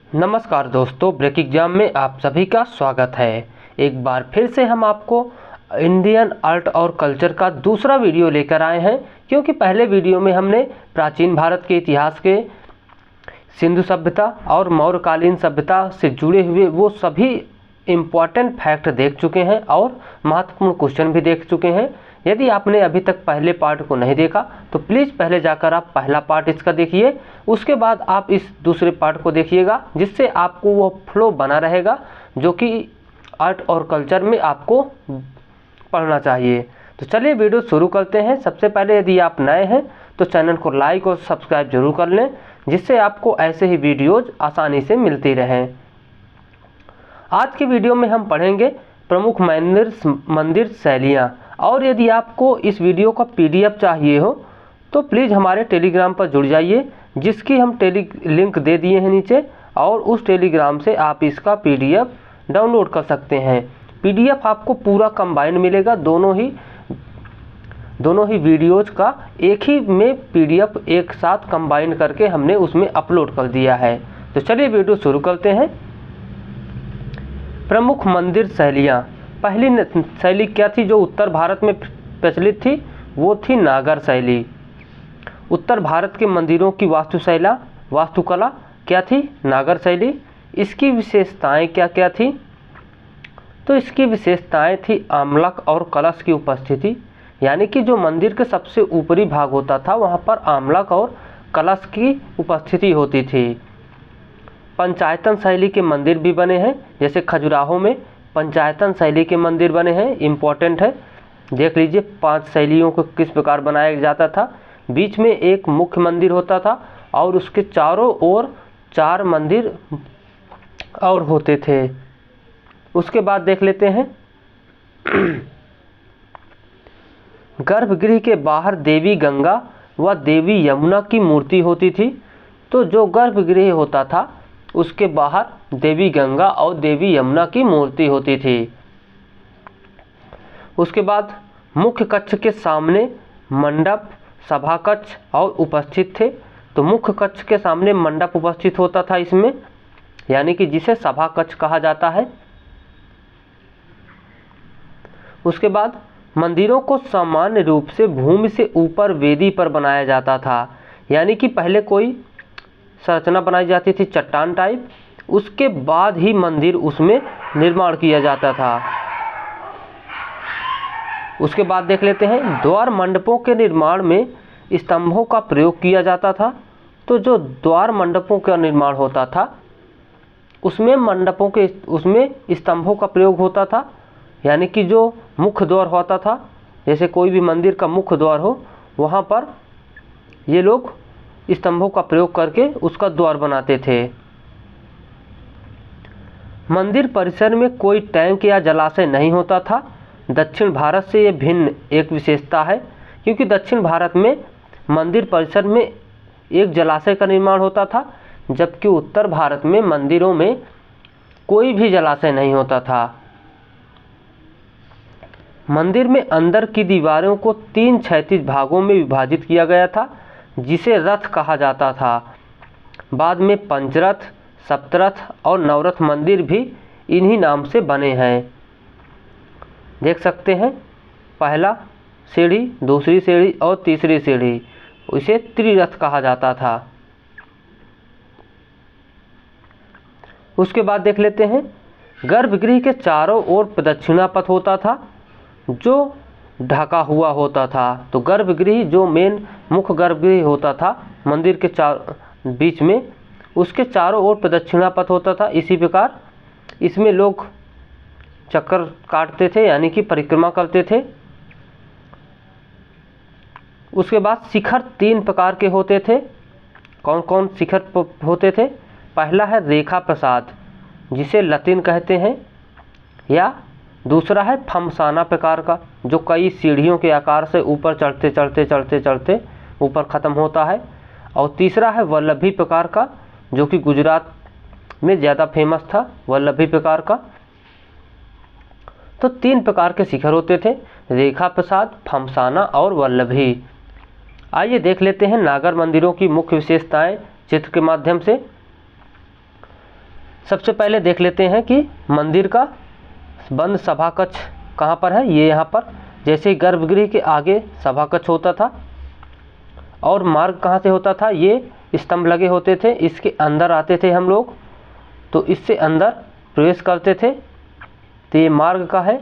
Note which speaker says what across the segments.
Speaker 1: नमस्कार दोस्तों, break exam में आप सभी का स्वागत है। एक बार फिर से हम आपको इंडियन आर्ट और कल्चर का दूसरा वीडियो लेकर आए हैं, क्योंकि पहले वीडियो में हमने प्राचीन भारत के इतिहास के सिंधु सभ्यता और मौर्यकालीन सभ्यता से जुड़े हुए वो सभी इम्पॉर्टेंट फैक्ट देख चुके हैं और महत्वपूर्ण क्वेश्चन भी देख चुके हैं। यदि आपने अभी तक पहले पार्ट को नहीं देखा तो प्लीज़ पहले जाकर आप पहला पार्ट इसका देखिए, उसके बाद आप इस दूसरे पार्ट को देखिएगा, जिससे आपको वो फ्लो बना रहेगा जो कि आर्ट और कल्चर में आपको पढ़ना चाहिए। तो चलिए वीडियो शुरू करते हैं। सबसे पहले यदि आप नए हैं तो चैनल को लाइक और सब्सक्राइब जरूर कर लें, जिससे आपको ऐसे ही वीडियोज़ आसानी से मिलती रहें। आज की वीडियो में हम पढ़ेंगे प्रमुख मंदिर शैलियाँ, और यदि आपको इस वीडियो का PDF चाहिए हो तो प्लीज़ हमारे टेलीग्राम पर जुड़ जाइए, जिसकी हम लिंक दे दिए हैं नीचे, और उस टेलीग्राम से आप इसका PDF डाउनलोड कर सकते हैं। PDF आपको पूरा कंबाइंड मिलेगा, दोनों ही वीडियोज़ का एक ही में PDF एक साथ कंबाइन करके हमने उसमें अपलोड कर दिया है। तो चलिए वीडियो शुरू करते हैं। प्रमुख मंदिर शैलियाँ। पहली शैली क्या थी जो उत्तर भारत में प्रचलित थी? वो थी नागर शैली। उत्तर भारत के मंदिरों की वास्तुकला क्या थी? नागर शैली। इसकी विशेषताएं क्या क्या थी? तो इसकी विशेषताएं थी आमलक और कलश की उपस्थिति, यानी कि जो मंदिर के सबसे ऊपरी भाग होता था वहाँ पर आमलक और कलश की उपस्थिति होती थी। पंचायतन शैली के मंदिर भी बने हैं, जैसे खजुराहो में पंचायतन शैली के मंदिर बने हैं, इम्पोर्टेंट है। देख लीजिए 5 शैलियों को किस प्रकार बनाया जाता था। बीच में एक मुख्य मंदिर होता था और उसके चारों ओर 4 मंदिर और होते थे। उसके बाद देख लेते हैं गर्भगृह के बाहर देवी गंगा व देवी यमुना की मूर्ति होती थी। तो जो गर्भगृह होता था उसके बाहर देवी गंगा और देवी यमुना की मूर्ति होती थी। उसके बाद मुख्य कक्ष के सामने मंडप, सभा कक्ष और उपस्थित थे। तो मुख्य कक्ष के सामने मंडप उपस्थित होता था इसमें, यानी कि जिसे सभा कक्ष कहा जाता है। उसके बाद मंदिरों को सामान्य रूप से भूमि से ऊपर वेदी पर बनाया जाता था, यानी कि पहले कोई संरचना बनाई जाती थी चट्टान टाइप, उसके बाद ही मंदिर उसमें निर्माण किया जाता था। उसके बाद देख लेते हैं द्वार मंडपों के निर्माण में स्तंभों का प्रयोग किया जाता था। तो जो द्वार मंडपों का निर्माण होता था उसमें स्तंभों का प्रयोग होता था, यानी कि जो मुख्य द्वार होता था, जैसे कोई भी मंदिर का मुख्य द्वार हो, वहाँ पर ये लोग स्तंभों का प्रयोग करके उसका द्वार बनाते थे। मंदिर परिसर में कोई टैंक या जलाशय नहीं होता था। दक्षिण भारत से ये भिन्न एक विशेषता है, क्योंकि दक्षिण भारत में मंदिर परिसर में एक जलाशय का निर्माण होता था, जबकि उत्तर भारत में मंदिरों में कोई भी जलाशय नहीं होता था। मंदिर में अंदर की दीवारों को 3 क्षैतिज भागों में विभाजित किया गया था, जिसे रथ कहा जाता था। बाद में पंचरथ, सप्तरथ और नवरथ मंदिर भी इन्हीं नाम से बने हैं। देख सकते हैं पहला सीढ़ी, दूसरी सीढ़ी और तीसरी सीढ़ी, इसे त्रिरथ कहा जाता था। उसके बाद देख लेते हैं गर्भगृह के चारों ओर प्रदक्षिणा पथ होता था जो ढका हुआ होता था। तो गर्भगृह जो मुख्य गर्भगृह होता था मंदिर के बीच में, उसके चारों ओर प्रदक्षिणा पथ होता था। इसी प्रकार इसमें लोग चक्कर काटते थे, यानी कि परिक्रमा करते थे। उसके बाद शिखर 3 प्रकार के होते थे। कौन कौन शिखर होते थे? पहला है रेखा प्रसाद, जिसे लतिन कहते हैं, या दूसरा है फमसाना प्रकार का, जो कई सीढ़ियों के आकार से ऊपर चढ़ते ऊपर ख़त्म होता है। और तीसरा है वल्लभी प्रकार का, जो कि गुजरात में ज़्यादा फेमस था, वल्लभी प्रकार का। तो 3 प्रकार के शिखर होते थे, रेखा प्रसाद, फमसाना और वल्लभी। आइए देख लेते हैं नागर मंदिरों की मुख्य विशेषताएं चित्र के माध्यम से। सबसे पहले देख लेते हैं कि मंदिर का बंद सभा कक्ष कहाँ पर है। ये यहाँ पर, जैसे गर्भगृह के आगे सभा कक्ष होता था और मार्ग कहाँ से होता था, ये स्तंभ लगे होते थे, इसके अंदर आते थे हम लोग, तो इससे अंदर प्रवेश करते थे। तो ये मार्ग का है।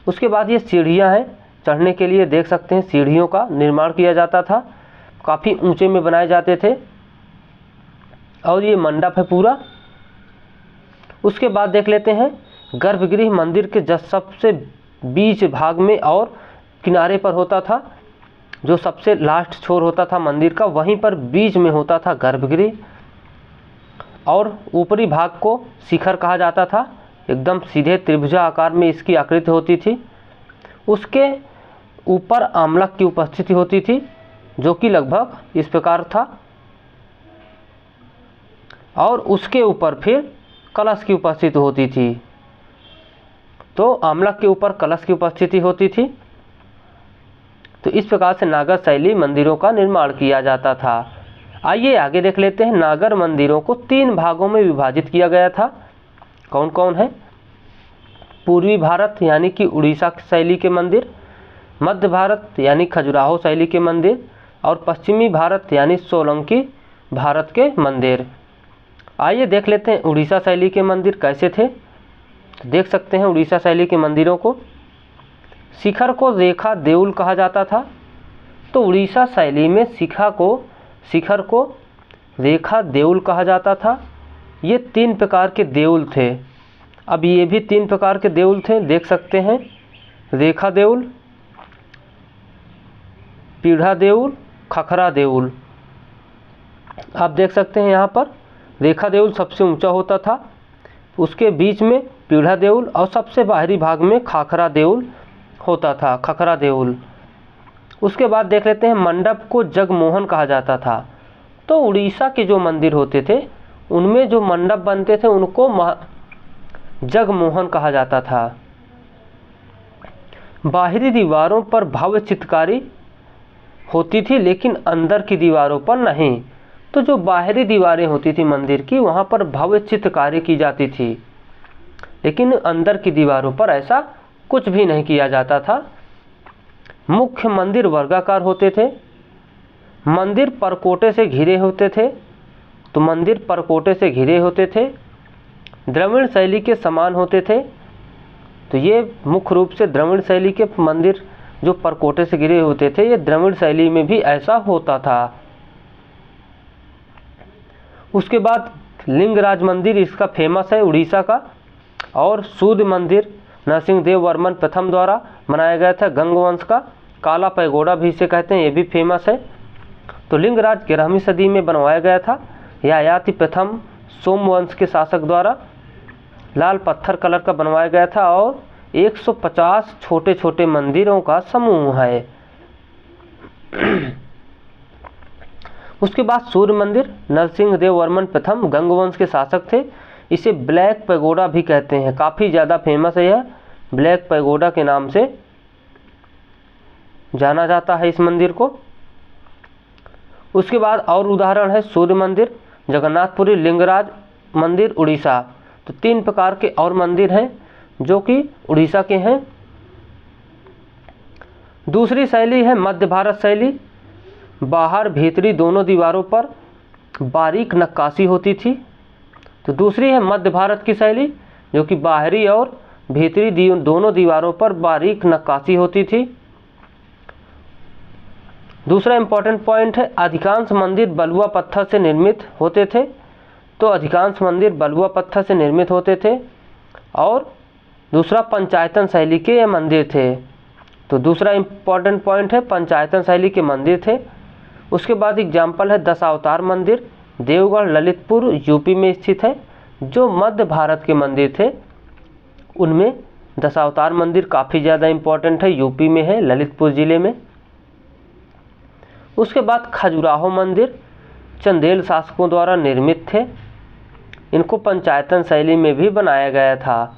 Speaker 1: उसके बाद ये सीढ़ियाँ हैं, चढ़ने के लिए देख सकते हैं सीढ़ियों का निर्माण किया जाता था, काफ़ी ऊंचे में बनाए जाते थे। और ये मंडप है पूरा। उसके बाद देख लेते हैं गर्भगृह मंदिर के जस्ट सबसे बीच भाग में और किनारे पर होता था। जो सबसे लास्ट छोर होता था मंदिर का, वहीं पर बीच में होता था गर्भगृह। और ऊपरी भाग को शिखर कहा जाता था। एकदम सीधे त्रिभुजा आकार में इसकी आकृति होती थी। उसके ऊपर आमलक की उपस्थिति होती थी, जो कि लगभग इस प्रकार था। और उसके ऊपर फिर कलश की उपस्थिति होती थी। तो आमलक के ऊपर कलश की उपस्थिति होती थी। तो इस प्रकार से नागर शैली मंदिरों का निर्माण किया जाता था। आइए आगे देख लेते हैं। नागर मंदिरों को 3 भागों में विभाजित किया गया था। कौन कौन है? पूर्वी भारत यानी कि उड़ीसा शैली के मंदिर, मध्य भारत यानी खजुराहो शैली के मंदिर, और पश्चिमी भारत यानी सोलंकी भारत के मंदिर। आइए देख लेते हैं उड़ीसा शैली के मंदिर कैसे थे। देख सकते हैं उड़ीसा शैली के मंदिरों को। शिखर को रेखा देउल कहा जाता था। तो उड़ीसा शैली में शिखर को रेखा देउल कहा जाता था। ये 3 प्रकार के देउल थे। अब ये भी 3 प्रकार के देउल थे, देख सकते हैं। रेखा देउल, पीढ़ा देउल, खखरा देउल। आप देख सकते हैं यहाँ पर रेखा देउल सबसे ऊंचा होता था, उसके बीच में पीढ़ा देउल और सबसे बाहरी भाग में खाखरा देउल होता था, खखरा देउल। उसके बाद देख लेते हैं मंडप को जगमोहन कहा जाता था। तो उड़ीसा के जो मंदिर होते थे उनमें जो मंडप बनते थे उनको जगमोहन कहा जाता था। बाहरी दीवारों पर भव्य चित्रकारी होती थी, लेकिन अंदर की दीवारों पर नहीं। तो जो बाहरी दीवारें होती थी मंदिर की, वहाँ पर भव्य चित्रकारी की जाती थी, लेकिन अंदर की दीवारों पर ऐसा कुछ भी नहीं किया जाता था। मुख्य मंदिर वर्गाकार होते थे। मंदिर परकोटे से घिरे होते थे। तो मंदिर परकोटे से घिरे होते थे। द्रविड़ शैली के समान होते थे। तो ये मुख्य रूप से द्रविड़ शैली के मंदिर जो परकोटे से घिरे होते थे, ये द्रविड़ शैली में भी ऐसा होता था। उसके बाद लिंगराज मंदिर इसका फेमस है उड़ीसा का। और सूर्य मंदिर नरसिंह देव वर्मन प्रथम द्वारा बनाया गया था, गंगवंश का। काला पैगोडा भी इसे कहते हैं, ये भी फेमस है। तो लिंगराज 11वीं सदी में बनवाया गया था यायाति प्रथम सोमवंश के शासक द्वारा। लाल पत्थर कलर का बनवाया गया था और 150 छोटे छोटे मंदिरों का समूह है। उसके बाद सूर्य मंदिर नरसिंह देव वर्मन प्रथम गंगवंश के शासक थे। इसे ब्लैक पैगोडा भी कहते हैं, काफ़ी ज़्यादा फेमस है यह, ब्लैक पैगोडा के नाम से जाना जाता है इस मंदिर को। उसके बाद और उदाहरण है सूर्य मंदिर, जगन्नाथपुरी, लिंगराज मंदिर उड़ीसा। तो 3 प्रकार के और मंदिर हैं जो कि उड़ीसा के हैं। दूसरी शैली है मध्य भारत शैली। बाहर भीतरी दोनों दीवारों पर बारीक नक्काशी होती थी। तो दूसरी है मध्य भारत की शैली, जो कि बाहरी और भीतरी दोनों दीवारों पर बारीक नक्काशी होती थी। दूसरा इम्पॉर्टेंट पॉइंट है अधिकांश मंदिर बलुआ पत्थर से निर्मित होते थे। तो अधिकांश मंदिर बलुआ पत्थर से निर्मित होते थे। और दूसरा पंचायतन शैली के ये मंदिर थे। तो दूसरा इम्पॉर्टेंट पॉइंट है पंचायतन शैली के मंदिर थे। उसके बाद एग्जाम्पल है दशावतार मंदिर, देवगढ़ ललितपुर यूपी में स्थित है। जो मध्य भारत के मंदिर थे उनमें दशावतार मंदिर काफ़ी ज़्यादा इम्पोर्टेंट है, यूपी में है, ललितपुर ज़िले में। उसके बाद खजुराहो मंदिर चंदेल शासकों द्वारा निर्मित थे। इनको पंचायतन शैली में भी बनाया गया था।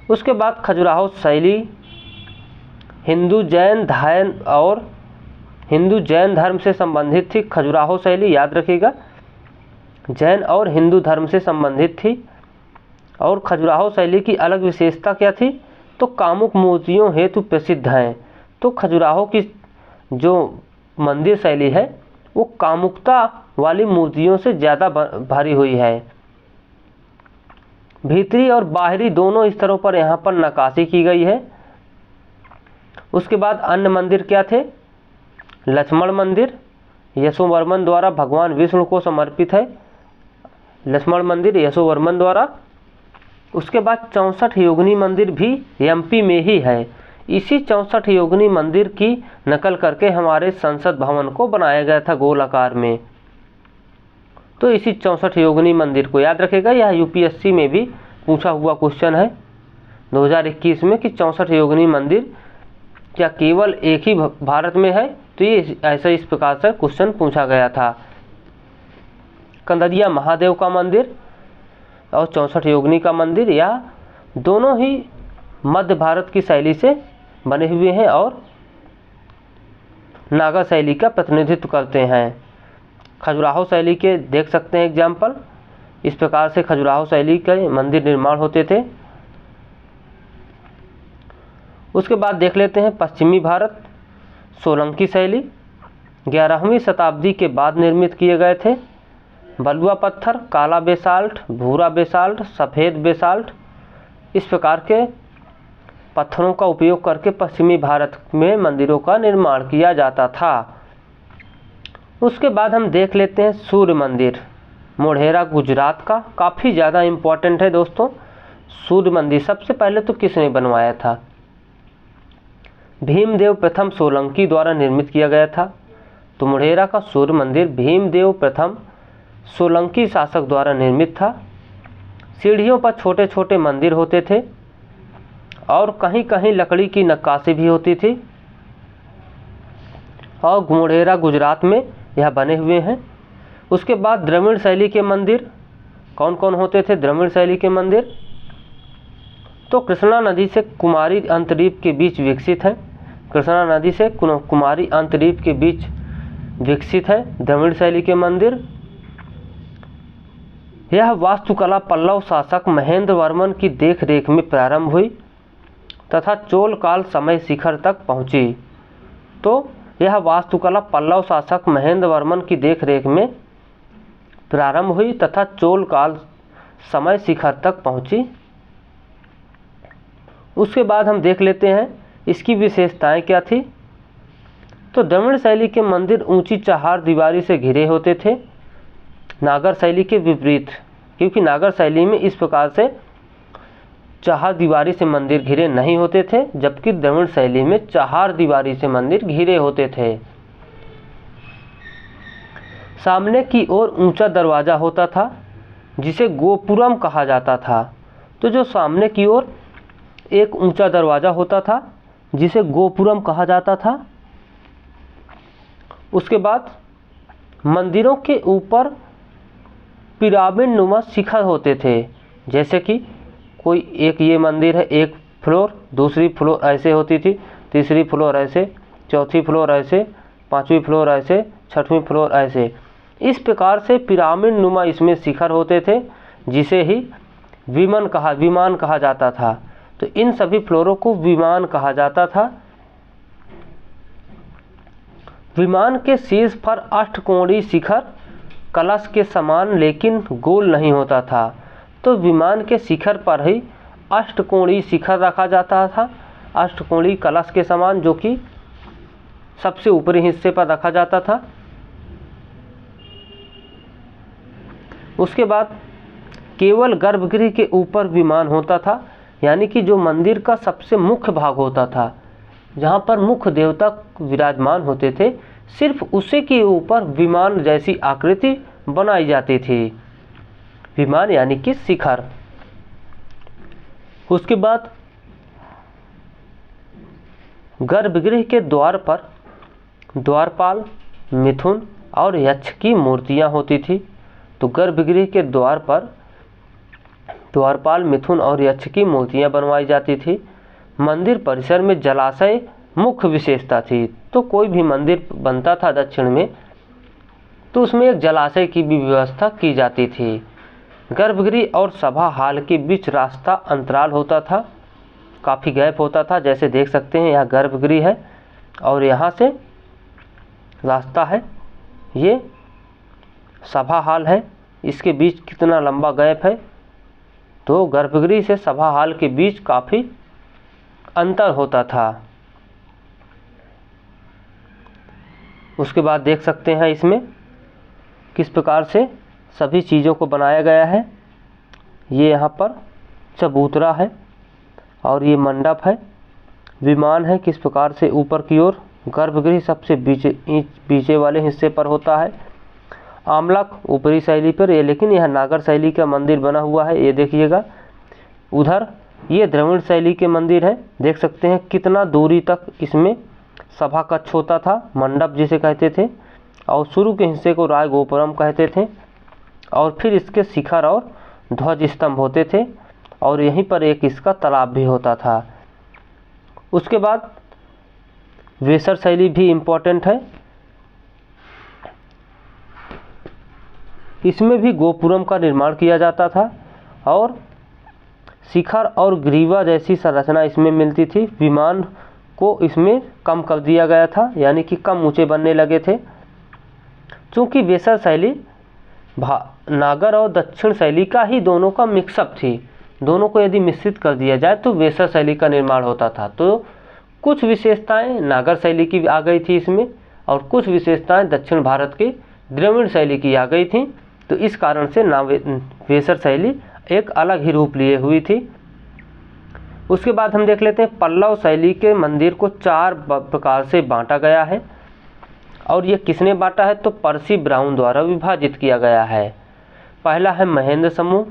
Speaker 1: उसके बाद खजुराहो शैली हिंदू जैन धर्म से संबंधित थी। खजुराहो शैली याद रखिएगा, जैन और हिंदू धर्म से संबंधित थी। और खजुराहो शैली की अलग विशेषता क्या थी, तो कामुक मूर्तियों हेतु प्रसिद्ध हैं। तो खजुराहो की जो मंदिर शैली है वो कामुकता वाली मूर्तियों से ज़्यादा भरी हुई है। भीतरी और बाहरी दोनों स्तरों पर यहाँ पर नक्काशी की गई है। उसके बाद अन्य मंदिर क्या थे, लक्ष्मण मंदिर यशोवर्मन द्वारा भगवान विष्णु को समर्पित है, लक्ष्मण मंदिर यशोवर्मन द्वारा। उसके बाद 64 योगिनी मंदिर भी एमपी में ही है। इसी 64 योगिनी मंदिर की नकल करके हमारे संसद भवन को बनाया गया था गोल आकार में। तो इसी 64 योगिनी मंदिर को याद रखेगा, यह यूपीएससी में भी पूछा हुआ क्वेश्चन है 2021 में कि 64 योगिनी मंदिर क्या केवल एक ही भारत में है, तो ये ऐसा इस प्रकार से क्वेश्चन पूछा गया था। कंददिया महादेव का मंदिर और 64 योगिनी का मंदिर, यह दोनों ही मध्य भारत की शैली से बने हुए हैं और नागा शैली का प्रतिनिधित्व करते हैं। खजुराहो शैली के देख सकते हैं एग्जाम्पल, इस प्रकार से खजुराहो शैली के मंदिर निर्माण होते थे। उसके बाद देख लेते हैं पश्चिमी भारत, सोलंकी शैली 11वीं शताब्दी के बाद निर्मित किए गए थे। बलुआ पत्थर, काला बेसाल्ट, भूरा बेसाल्ट, सफ़ेद बेसाल्ट, इस प्रकार के पत्थरों का उपयोग करके पश्चिमी भारत में मंदिरों का निर्माण किया जाता था। उसके बाद हम देख लेते हैं सूर्य मंदिर, मोढेरा गुजरात का, काफ़ी ज़्यादा इम्पोर्टेंट है दोस्तों। सूर्य मंदिर सबसे पहले तो किसने बनवाया था, भीमदेव प्रथम सोलंकी द्वारा निर्मित किया गया था। तो मोढेरा का सूर्य मंदिर भीमदेव प्रथम सोलंकी शासक द्वारा निर्मित था। सीढ़ियों पर छोटे छोटे मंदिर होते थे और कहीं कहीं लकड़ी की नक्काशी भी होती थी और मोढेरा गुजरात में यह बने हुए हैं। उसके बाद द्रविड़ शैली के मंदिर कौन कौन होते थे, द्रविड़ शैली के मंदिर तो कृष्णा नदी से कुमारी अंतरीप के बीच विकसित है, कृष्णा नदी से कुमारी अंतरीप के बीच विकसित है द्रविड़ शैली के मंदिर। यह वास्तुकला पल्लव शासक महेंद्र वर्मन की देखरेख में प्रारंभ हुई तथा चोल काल समय शिखर तक पहुंची। तो यह वास्तुकला पल्लव शासक महेंद्र वर्मन की देखरेख में प्रारंभ हुई तथा चोल काल समय शिखर तक पहुंची। उसके बाद हम देख लेते हैं इसकी विशेषताएं क्या थी। तो द्रविड़ शैली के मंदिर ऊंची चहार दीवारी से घिरे होते थे, नागर शैली के विपरीत, क्योंकि नागर शैली में इस प्रकार से चहार दीवारी से मंदिर घिरे नहीं होते थे, जबकि द्रविड़ शैली में चहार दीवारी से मंदिर घिरे होते थे। सामने की ओर ऊंचा दरवाजा होता था जिसे गोपुरम कहा जाता था। तो जो सामने की ओर एक ऊंचा दरवाजा होता था जिसे गोपुरम कहा जाता था। उसके बाद मंदिरों के ऊपर पिरामिड नुमा शिखर होते थे, जैसे कि कोई एक ये मंदिर है, एक फ्लोर, दूसरी फ्लोर ऐसे होती थी, तीसरी फ्लोर ऐसे, चौथी फ्लोर ऐसे, पांचवी फ्लोर ऐसे, छठवीं फ्लोर ऐसे। इस प्रकार से पिरामिड नुमा इसमें शिखर होते थे जिसे ही विमान कहा जाता था। तो इन सभी फ्लोरों को विमान कहा जाता था। विमान के शीर्ष पर अष्टकोणीय शिखर कलश के समान लेकिन गोल नहीं होता था। तो विमान के शिखर पर ही अष्टकोणीय शिखर रखा जाता था, अष्टकोणीय कलश के समान, जो कि सबसे ऊपरी हिस्से पर रखा जाता था। उसके बाद केवल गर्भगृह के ऊपर विमान होता था, यानी कि जो मंदिर का सबसे मुख्य भाग होता था, जहाँ पर मुख्य देवता विराजमान होते थे, सिर्फ उसी के ऊपर विमान जैसी आकृति बनाई जाती थी, विमान यानी कि शिखर। उसके बाद गर्भगृह के द्वार पर द्वारपाल, मिथुन और यक्ष की मूर्तियां होती थी। तो गर्भगृह के द्वार पर द्वारपाल, मिथुन और यक्ष की मूर्तियां बनवाई जाती थी। मंदिर परिसर में जलाशय मुख्य विशेषता थी। तो कोई भी मंदिर बनता था दक्षिण में तो उसमें एक जलाशय की भी व्यवस्था की जाती थी। गर्भगृह और सभा हाल के बीच रास्ता अंतराल होता था, काफ़ी गैप होता था। जैसे देख सकते हैं यहाँ गर्भगृह है और यहाँ से रास्ता है, ये सभा हाल है, इसके बीच कितना लंबा गैप है। तो गर्भगृह से सभा हाल के बीच काफ़ी अंतर होता था। उसके बाद देख सकते हैं इसमें किस प्रकार से सभी चीज़ों को बनाया गया है। ये यहाँ पर चबूतरा है और ये मंडप है, विमान है किस प्रकार से ऊपर की ओर। गर्भगृह सबसे बीचे वाले हिस्से पर होता है, आमलक ऊपरी शैली पर, ये लेकिन यह नागर शैली का मंदिर बना हुआ है, ये देखिएगा। उधर ये द्रविड़ शैली के मंदिर हैं, देख सकते हैं कितना दूरी तक इसमें सभा कक्ष होता था, मंडप जिसे कहते थे, और शुरू के हिस्से को राय गोपुरम कहते थे, और फिर इसके शिखर और ध्वज स्तंभ होते थे, और यहीं पर एक इसका तालाब भी होता था। उसके बाद वेसर शैली भी इम्पोर्टेंट है, इसमें भी गोपुरम का निर्माण किया जाता था और शिखर और ग्रीवा जैसी संरचना इसमें मिलती थी। विमान को इसमें कम कर दिया गया था, यानी कि कम ऊंचे बनने लगे थे। चूँकि वेसर शैली नागर और दक्षिण शैली का ही दोनों का मिक्सअप थी, दोनों को यदि मिश्रित कर दिया जाए तो वेसर शैली का निर्माण होता था। तो कुछ विशेषताएं नागर शैली की आ गई थी इसमें, और कुछ विशेषताएं दक्षिण भारत की द्रविड़ शैली की आ गई थी। तो इस कारण से वेसर शैली एक अलग ही रूप लिए हुई थी। उसके बाद हम देख लेते हैं पल्लव शैली के मंदिर को 4 प्रकार से बांटा गया है, और ये किसने बांटा है तो पर्सी ब्राउन द्वारा विभाजित किया गया है। पहला है महेंद्र समूह।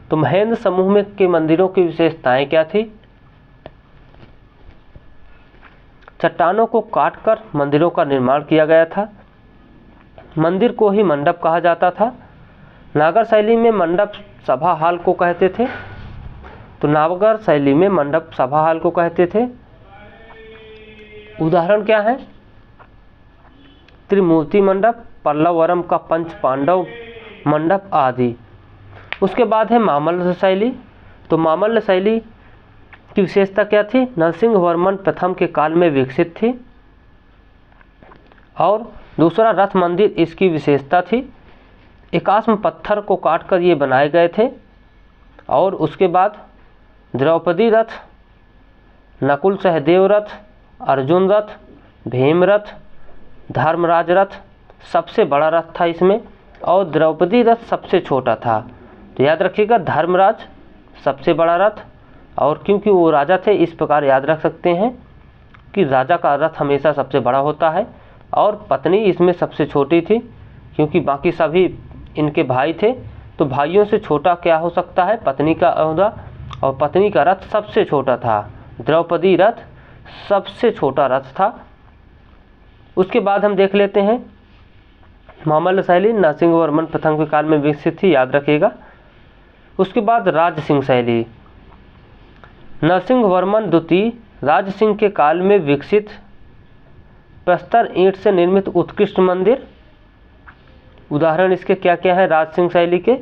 Speaker 1: तो महेंद्र समूह में के मंदिरों की विशेषताएं क्या थी? चट्टानों को काटकर मंदिरों का निर्माण किया गया था, मंदिर को ही मंडप कहा जाता था। नागर शैली में मंडप सभा हाल को कहते थे, तो नागर शैली में मंडप सभा हाल को कहते थे। उदाहरण क्या है? त्रिमूर्ति मंडप, पल्लवरम का पंच पांडव मंडप आदि। उसके बाद है मामल्ल शैली। तो मामल्ल शैली की विशेषता क्या थी? नरसिंह वर्मन प्रथम के काल में विकसित थी, और दूसरा रथ मंदिर इसकी विशेषता थी। एकाश्म पत्थर को काटकर ये बनाए गए थे, और उसके बाद द्रौपदी रथ, नकुल सहदेव रथ, अर्जुन रथ, भीम रथ, धर्मराज रथ सबसे बड़ा रथ था इसमें, और द्रौपदी रथ सबसे छोटा था। तो याद रखिएगा धर्मराज सबसे बड़ा रथ, और क्योंकि वो राजा थे इस प्रकार याद रख सकते हैं कि राजा का रथ हमेशा सबसे बड़ा होता है, और पत्नी इसमें सबसे छोटी थी, क्योंकि बाकी सभी इनके भाई थे। तो भाइयों से छोटा क्या हो सकता है? पत्नी का ओहदा, और पत्नी का रथ सबसे छोटा था। द्रौपदी रथ सबसे छोटा रथ था। उसके बाद हम देख लेते हैं मामल्ल शैली नरसिंह वर्मन प्रथम के काल में विकसित थी, याद रखिएगा। उसके बाद राज सिंह शैली, नरसिंह वर्मन द्वितीय राज सिंह के काल में विकसित प्रस्तर ईंट से निर्मित उत्कृष्ट मंदिर। उदाहरण इसके क्या क्या है राज सिंह शैली के?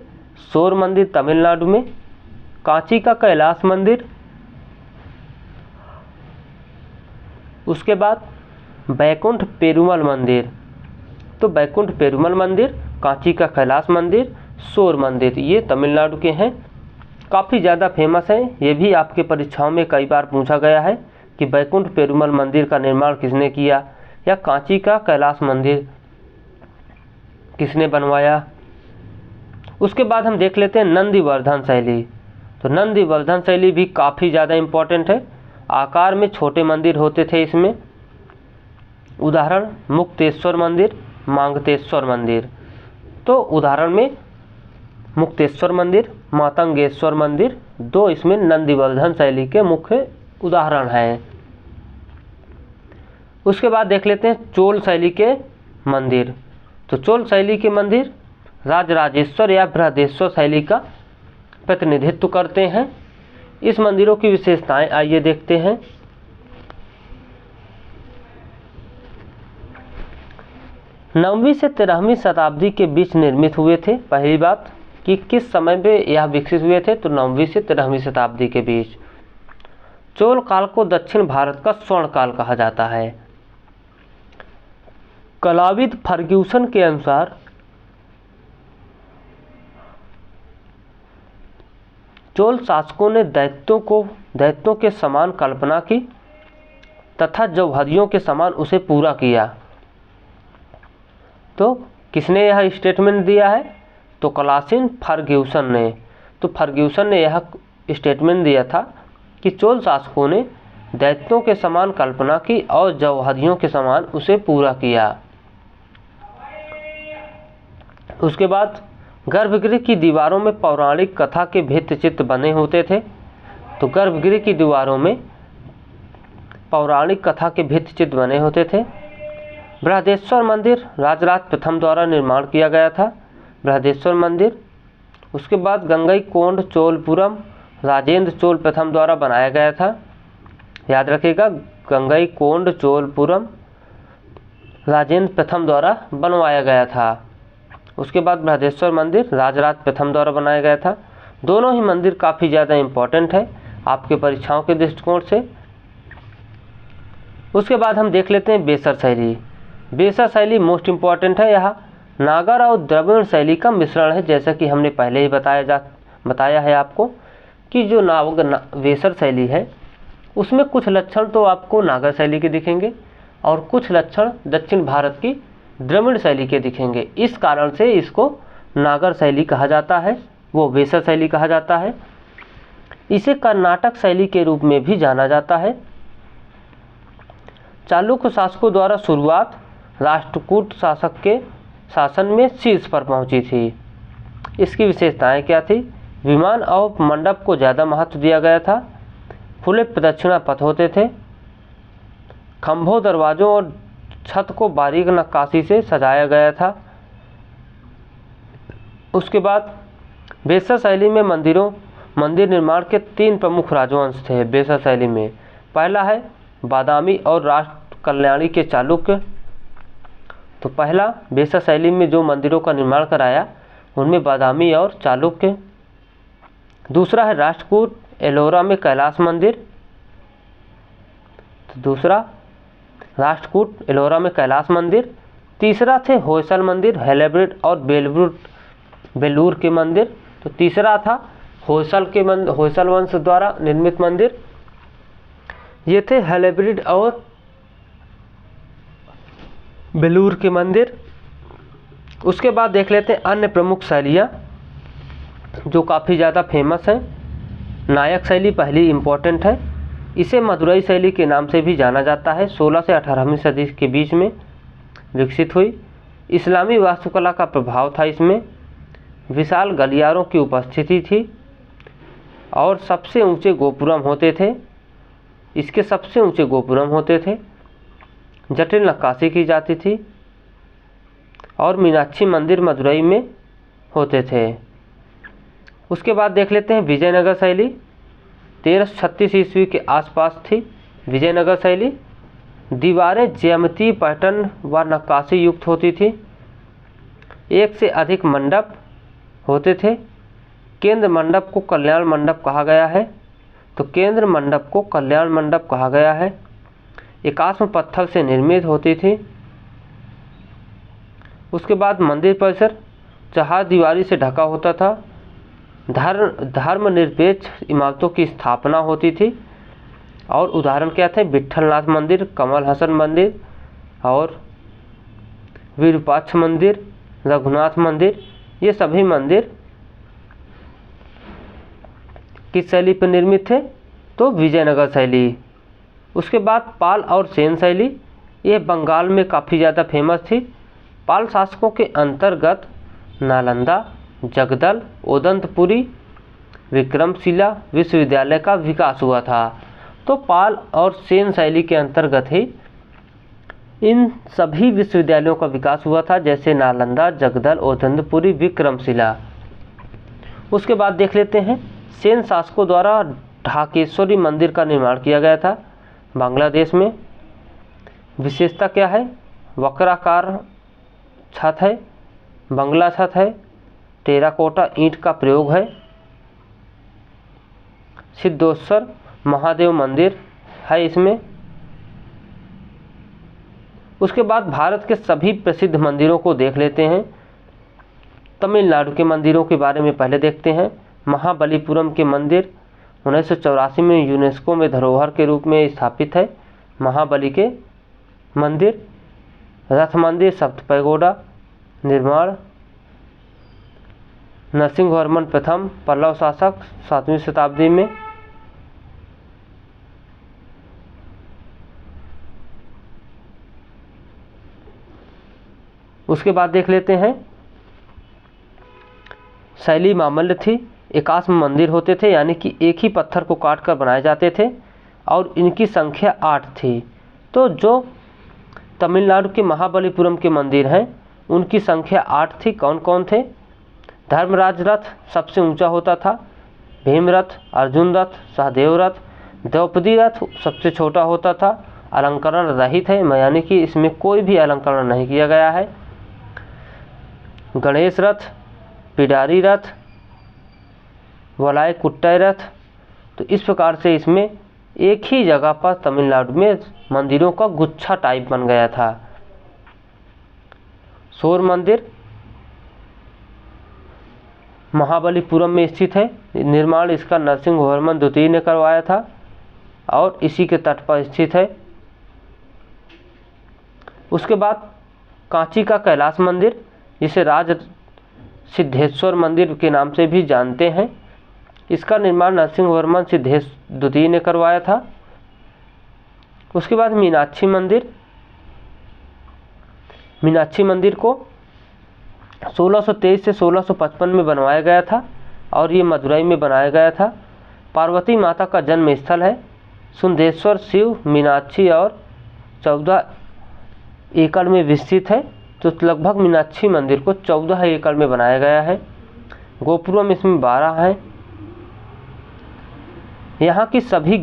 Speaker 1: शोर मंदिर तमिलनाडु में, कांची का कैलाश मंदिर, उसके बाद बैकुंठ पेरुमल मंदिर। तो बैकुंठ पेरुमल मंदिर, कांची का कैलाश मंदिर, शोर मंदिर, ये तमिलनाडु के हैं, काफ़ी ज़्यादा फेमस हैं। ये भी आपके परीक्षाओं में कई बार पूछा गया है कि बैकुंठ पेरुमल मंदिर का निर्माण किसने किया, या कांची का कैलाश मंदिर किसने बनवाया। उसके बाद हम देख लेते हैं नंदीवर्धन शैली। तो नंदीवर्धन शैली भी काफ़ी ज़्यादा इम्पोर्टेंट है, आकार में छोटे मंदिर होते थे इसमें। उदाहरण मुक्तेश्वर मंदिर, मांगतेश्वर मंदिर। तो उदाहरण में मुक्तेश्वर मंदिर, मातंगेश्वर मंदिर, 2 इसमें नंदीवर्धन शैली के मुख्य उदाहरण हैं। उसके बाद देख लेते हैं चोल शैली के मंदिर। तो चोल शैली के मंदिर राजराजेश्वर या बृहदेश्वर शैली का प्रतिनिधित्व करते हैं। इस मंदिरों की विशेषताएं आइए देखते हैं। 9वीं से 13वीं शताब्दी के बीच निर्मित हुए थे। पहली बात, कि किस समय में यह विकसित हुए थे, तो 9वीं से 13वीं शताब्दी के बीच। चोल काल को दक्षिण भारत का स्वर्ण काल कहा जाता है। कलाविद फर्ग्यूसन के अनुसार चोल शासकों ने दैत्यों के समान कल्पना की तथा जौहरियों के समान उसे पूरा किया। तो किसने यह स्टेटमेंट दिया है, तो कलासिन फर्ग्यूसन ने। तो फर्ग्यूसन ने यह स्टेटमेंट दिया था कि चोल शासकों ने दैत्यों के समान कल्पना की और जौहरियों के समान उसे पूरा किया। उसके बाद गर्भगृह की दीवारों में पौराणिक कथा के भित्ति चित्र बने होते थे। तो गर्भगृह की दीवारों में पौराणिक कथा के भित्ति चित्र बने होते थे। बृहदेश्वर मंदिर राजराज प्रथम द्वारा निर्माण किया गया था, बृहदेश्वर मंदिर। उसके बाद गंगईकोंड चोलपुरम राजेंद्र चोल प्रथम द्वारा बनाया गया था। याद रखिएगा, गंगईकोंड चोलपुरम राजेंद्र प्रथम द्वारा बनवाया गया था। उसके बाद बृहदेश्वर मंदिर राजराज प्रथम द्वारा बनाया गया था। दोनों ही मंदिर काफ़ी ज़्यादा इम्पोर्टेंट है आपके परीक्षाओं के दृष्टिकोण से। उसके बाद हम देख लेते हैं बेसर शैली। बेसर शैली मोस्ट इम्पॉर्टेंट है। यह नागर और द्रविड़ शैली का मिश्रण है, जैसा कि हमने पहले ही बताया है आपको कि जो बेसर शैली है उसमें कुछ लक्षण तो आपको नागर शैली के दिखेंगे और कुछ लक्षण दक्षिण भारत की द्रविड़ शैली के दिखेंगे। इस कारण से इसको नागर शैली कहा जाता है, वो बेसर शैली कहा जाता है। इसे कर्नाटक शैली के रूप में भी जाना जाता है। चालुक्य शासकों द्वारा शुरुआत राष्ट्रकूट शासक के शासन में शीर्ष पर पहुंची थी। इसकी विशेषताएं क्या थी? विमान और मंडप को ज़्यादा महत्व दिया गया था। खुले प्रदक्षिणा पथ होते थे। खंभों, दरवाजों और छत को बारीक नक्काशी से सजाया गया था। उसके बाद बेसर शैली में मंदिर निर्माण के 3 प्रमुख राजवंश थे बेसर शैली में। पहला है बादामी और राष्ट्र कल्याणी के चालुक्य। तो पहला बेसर शैली में जो मंदिरों का निर्माण कराया उनमें बादामी और चालुक्य। दूसरा है राष्ट्रकूट एलोरा में कैलाश मंदिर। तो दूसरा राष्ट्रकूट एलोरा में कैलाश मंदिर। तीसरा थे होयसल मंदिर हेलेब्रिड और बेलूर के मंदिर। तो तीसरा था होयसल वंश द्वारा निर्मित मंदिर। ये थे हेलेब्रिड और बेलूर के मंदिर। उसके बाद देख लेते हैं अन्य प्रमुख शैलियाँ जो काफ़ी ज़्यादा फेमस हैं। नायक शैली पहली इम्पोर्टेंट है। इसे मदुरई शैली के नाम से भी जाना जाता है। 16 से 18वीं सदी के बीच में विकसित हुई। इस्लामी वास्तुकला का प्रभाव था इसमें। विशाल गलियारों की उपस्थिति थी और सबसे ऊंचे गोपुरम होते थे। इसके सबसे ऊंचे गोपुरम होते थे। जटिल नक्काशी की जाती थी और मीनाक्षी मंदिर मदुरई में होते थे। उसके बाद देख लेते हैं विजयनगर शैली। 1336 ईस्वी के आसपास थी विजयनगर शैली। दीवारें ज्यामितीय पैटर्न व नक्काशी युक्त होती थी। एक से अधिक मंडप होते थे। केंद्र मंडप को कल्याण मंडप कहा गया है। तो केंद्र मंडप को कल्याण मंडप कहा गया है। एकाश्म पत्थर से निर्मित होती थी। उसके बाद मंदिर परिसर चहारदीवारी से ढका होता था। धर्मनिरपेक्ष इमारतों की स्थापना होती थी और उदाहरण क्या थे? विट्ठलनाथ मंदिर, कमल हसन मंदिर और विरूपाक्ष मंदिर, रघुनाथ मंदिर। ये सभी मंदिर किस शैली पर निर्मित थे? तो विजयनगर शैली। उसके बाद पाल और सेन शैली, ये बंगाल में काफ़ी ज़्यादा फेमस थी। पाल शासकों के अंतर्गत नालंदा, जगदल, ओदंतपुरी, विक्रमशिला विश्वविद्यालय का विकास हुआ था। तो पाल और सेन शैली के अंतर्गत ही इन सभी विश्वविद्यालयों का विकास हुआ था, जैसे नालंदा, जगदल, ओदंतपुरी, विक्रमशिला। उसके बाद देख लेते हैं सेन शासकों द्वारा ढाकेश्वरी मंदिर का निर्माण किया गया था बांग्लादेश में। विशेषता क्या है? वक्राकार छत है, बंगला छत है टेराकोटा ईंट का प्रयोग है। सिद्धेश्वर महादेव मंदिर है इसमें। उसके बाद भारत के सभी प्रसिद्ध मंदिरों को देख लेते हैं। तमिलनाडु के मंदिरों के बारे में पहले देखते हैं। महाबलीपुरम के मंदिर 1984 में यूनेस्को में धरोहर के रूप में स्थापित है। महाबली के मंदिर, रथ मंदिर, सप्त पैगोडा निर्माण नरसिंहवर्मन प्रथम पल्लव शासक 7वीं शताब्दी में। उसके बाद देख लेते हैं शैली मामल्य थी। एकाश्म मंदिर होते थे, यानी कि एक ही पत्थर को काट कर बनाए जाते थे और इनकी संख्या 8 थी। तो जो तमिलनाडु के महाबलीपुरम के मंदिर हैं उनकी संख्या 8 थी। कौन कौन थे? धर्मराज रथ सबसे ऊंचा होता था, भीम रथ, अर्जुन रथ, सहदेव रथ, द्रौपदी रथ सबसे छोटा होता था, अलंकरण रहित है, यानी कि इसमें कोई भी अलंकरण नहीं किया गया है। गणेश रथ, पिडारी रथ, वलाई कुट्टय रथ। तो इस प्रकार से इसमें एक ही जगह पर तमिलनाडु में मंदिरों का गुच्छा टाइप बन गया था। शोर मंदिर महाबलीपुरम में स्थित है। निर्माण इसका नरसिंहवर्मन द्वितीय ने करवाया था और इसी के तट पर स्थित है। उसके बाद कांची का कैलाश मंदिर, जिसे राज सिद्धेश्वर मंदिर के नाम से भी जानते हैं, इसका निर्माण नरसिंहवर्मन सिद्धेश द्वितीय ने करवाया था। उसके बाद मीनाक्षी मंदिर, मीनाक्षी मंदिर को 1623 से 1655 में बनवाया गया था और ये मदुरई में बनाया गया था। पार्वती माता का जन्म स्थल है। सुंदेश्वर शिव, मीनाक्षी और 14 एकड़ में विस्तृत है। तो लगभग मीनाक्षी मंदिर को 14 एकड़ में बनाया गया है। गोपुरम इसमें 12 हैं। यहाँ की सभी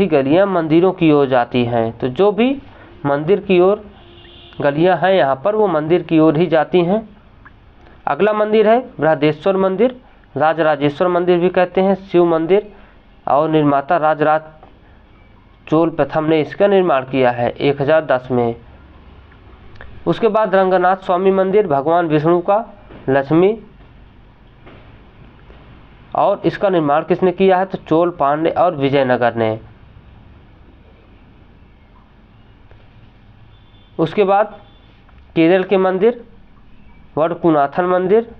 Speaker 1: गलियाँ मंदिरों की ओर जाती हैं। तो जो भी मंदिर की ओर गलियाँ हैं यहाँ पर, वो मंदिर की ओर ही जाती हैं। अगला मंदिर है बृहदेश्वर मंदिर, राजराजेश्वर मंदिर भी कहते हैं, शिव मंदिर, और निर्माता राजराज चोल प्रथम ने इसका निर्माण किया है 1010 में। उसके बाद रंगनाथ स्वामी मंदिर, भगवान विष्णु का, लक्ष्मी, और इसका निर्माण किसने किया है? तो चोल, पांड्य और विजयनगर ने। उसके बाद केरल के मंदिर, वडकुनाथन मंदिर,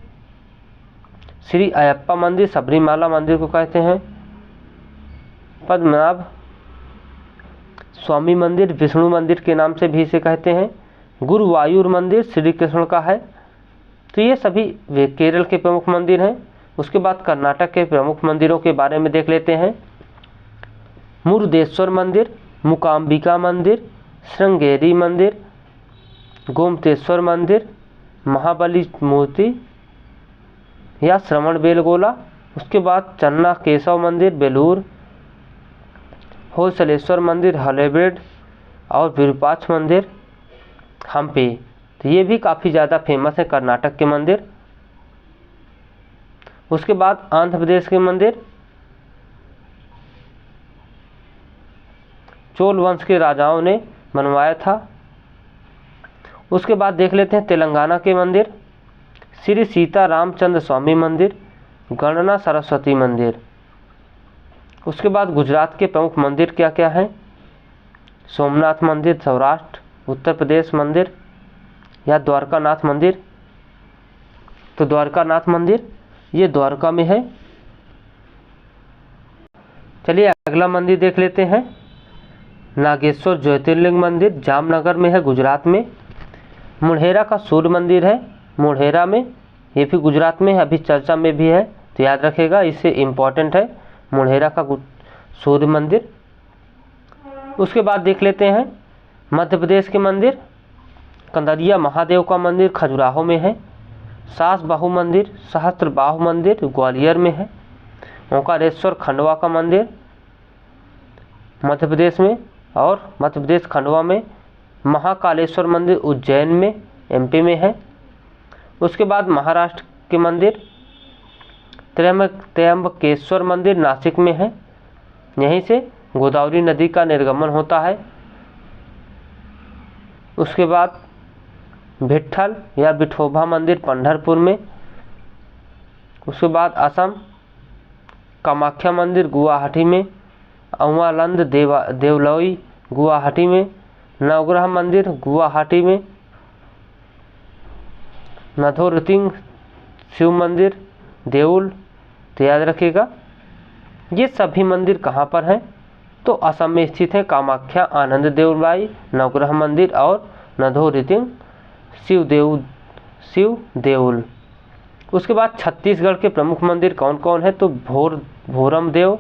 Speaker 1: श्री अयप्पा मंदिर, सबरीमाला मंदिर को कहते हैं, पद्मनाभ स्वामी मंदिर, विष्णु मंदिर के नाम से भी इसे कहते हैं, गुरुवायूर मंदिर श्री कृष्ण का है। तो ये सभी वे केरल के प्रमुख मंदिर हैं। उसके बाद कर्नाटक के प्रमुख मंदिरों के बारे में देख लेते हैं। मुरुदेश्वर मंदिर, मूकांबिका मंदिर, श्रृंगेरी मंदिर, गोमतेश्वर मंदिर, महाबली मूर्ति या श्रवण बेलगोला। उसके बाद चन्ना केशव मंदिर बेलूर, होयसलेश्वर मंदिर हलेबीड और विरूपाक्ष मंदिर हम्पी। तो ये भी काफ़ी ज़्यादा फेमस है कर्नाटक के मंदिर। उसके बाद आंध्र प्रदेश के मंदिर चोल वंश के राजाओं ने बनवाया था। उसके बाद देख लेते हैं तेलंगाना के मंदिर, श्री सीता रामचंद्र स्वामी मंदिर, गणना सरस्वती मंदिर। उसके बाद गुजरात के प्रमुख मंदिर क्या क्या हैं? सोमनाथ मंदिर सौराष्ट्र, उत्तर प्रदेश मंदिर या द्वारकानाथ मंदिर। तो द्वारकानाथ मंदिर ये द्वारका में है। चलिए अगला मंदिर देख लेते हैं। नागेश्वर ज्योतिर्लिंग मंदिर जामनगर में है, गुजरात में। मुढ़ेरा का सूर्य मंदिर है मुढ़ेरा में, ये भी गुजरात में है, अभी चर्चा में भी है, तो याद रखेगा, इससे इम्पोर्टेंट है मुढ़ेरा का सूर्य मंदिर। उसके बाद देख लेते हैं मध्य प्रदेश के मंदिर। कंदरिया महादेव का मंदिर खजुराहो में है। सास बाहु मंदिर, सहस्त्र बाहु मंदिर ग्वालियर में है। ओंकारेश्वर खंडवा का मंदिर मध्य प्रदेश में, और मध्य प्रदेश खंडवा में महाकालेश्वर मंदिर उज्जैन में एमपी में है। उसके बाद महाराष्ट्र के मंदिर त्र्यंबकेश्वर मंदिर नासिक में है, यहीं से गोदावरी नदी का निर्गमन होता है। उसके बाद विट्ठल या विठोबा मंदिर पंढरपुर में। उसके बाद असम कामाख्या मंदिर गुवाहाटी में, अम्बालंद देवलई गुवाहाटी में, नवग्रह मंदिर गुवाहाटी में, नथोरतिंग शिव मंदिर देउल। तो याद रखिएगा ये सभी मंदिर कहाँ पर हैं, तो असम में स्थित है। कामाख्या, आनंद देवलाई, नवग्रह मंदिर और नथोरतिंग शिव देउल। उसके बाद छत्तीसगढ़ के प्रमुख मंदिर कौन कौन है, तो भोरम देव,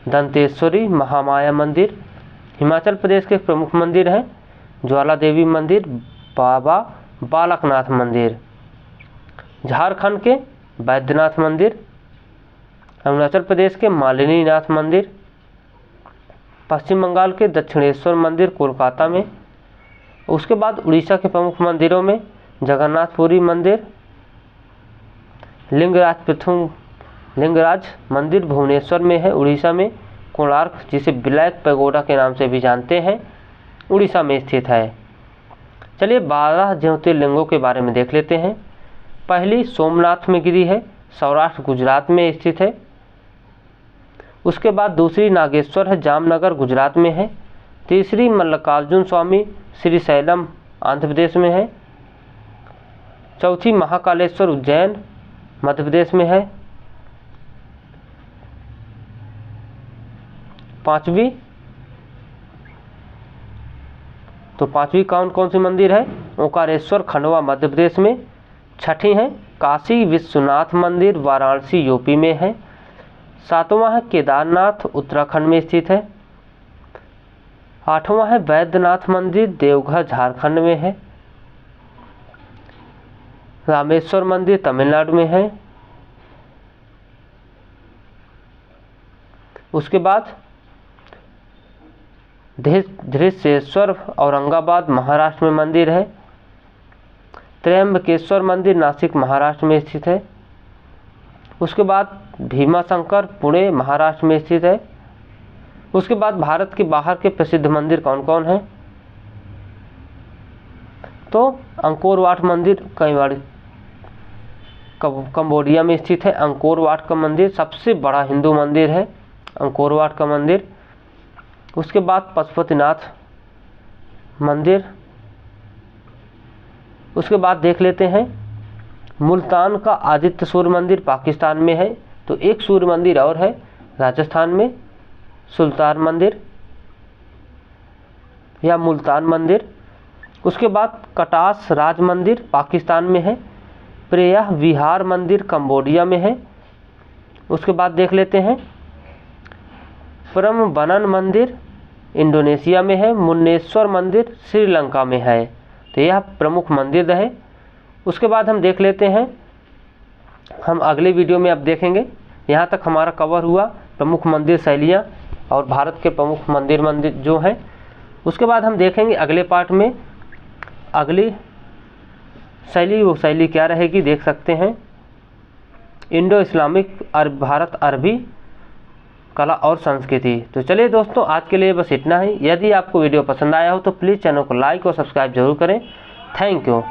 Speaker 1: दंतेश्वरी, महामाया मंदिर। हिमाचल प्रदेश के प्रमुख मंदिर हैं ज्वाला देवी मंदिर, बाबा बालकनाथ मंदिर। झारखंड के बैद्यनाथ मंदिर, अरुणाचल प्रदेश के मालिनी नाथ मंदिर, पश्चिम बंगाल के दक्षिणेश्वर मंदिर कोलकाता में। उसके बाद उड़ीसा के प्रमुख मंदिरों में जगन्नाथपुरी मंदिर, लिंगराज मंदिर भुवनेश्वर में है उड़ीसा में, कोणार्क जिसे ब्लैक पैगोडा के नाम से भी जानते हैं उड़ीसा में स्थित है। चलिए 12 ज्योतिर्लिंगों के बारे में देख लेते हैं। पहली सोमनाथ में गिरी है, सौराष्ट्र गुजरात में स्थित है। उसके बाद दूसरी नागेश्वर है, जामनगर गुजरात में है। तीसरी मल्लिकार्जुन स्वामी श्रीशैलम आंध्र प्रदेश में है। चौथी महाकालेश्वर उज्जैन मध्य प्रदेश में है। पांचवी कौन कौन सी मंदिर है, ओंकारेश्वर खंडवा मध्य प्रदेश में। छठी है काशी विश्वनाथ मंदिर वाराणसी यूपी में है। सातवां है केदारनाथ उत्तराखंड में स्थित है। आठवां है बैद्यनाथ मंदिर देवघर झारखंड में है। रामेश्वर मंदिर तमिलनाडु में है। उसके बाद धृष्येश्वर औरंगाबाद महाराष्ट्र में मंदिर है। त्र्यंबकेश्वर मंदिर नासिक महाराष्ट्र में स्थित है। उसके बाद भीमाशंकर पुणे महाराष्ट्र में स्थित है। उसके बाद भारत के बाहर के प्रसिद्ध मंदिर कौन कौन हैं, तो अंकोर वाट मंदिर कंबोडिया में स्थित है। अंकोर वाट का मंदिर सबसे बड़ा हिंदू मंदिर है, अंकोर वाट का मंदिर। उसके बाद पशुपतिनाथ मंदिर। उसके बाद देख लेते हैं मुल्तान का आदित्य सूर्य मंदिर पाकिस्तान में है। तो एक सूर्य मंदिर और है राजस्थान में, सुल्तान मंदिर या मुल्तान मंदिर। उसके बाद कटास राज मंदिर पाकिस्तान में है। प्रेयः विहार मंदिर कंबोडिया में है। उसके बाद देख लेते हैं प्रमबनन मंदिर इंडोनेशिया में है। मुन्नेश्वर मंदिर श्रीलंका में है। तो यह प्रमुख मंदिर रहे। उसके बाद हम देख लेते हैं, हम अगले वीडियो में अब देखेंगे। यहाँ तक हमारा कवर हुआ प्रमुख मंदिर शैलियाँ और भारत के प्रमुख मंदिर जो हैं। उसके बाद हम देखेंगे अगले पार्ट में अगली शैली, वो शैली क्या रहेगी देख सकते हैं, इंडो इस्लामिक भारत अरबी कला और संस्कृति। तो चलिए दोस्तों आज के लिए बस इतना ही। यदि आपको वीडियो पसंद आया हो तो प्लीज़ चैनल को लाइक और सब्सक्राइब जरूर करें। Thank you.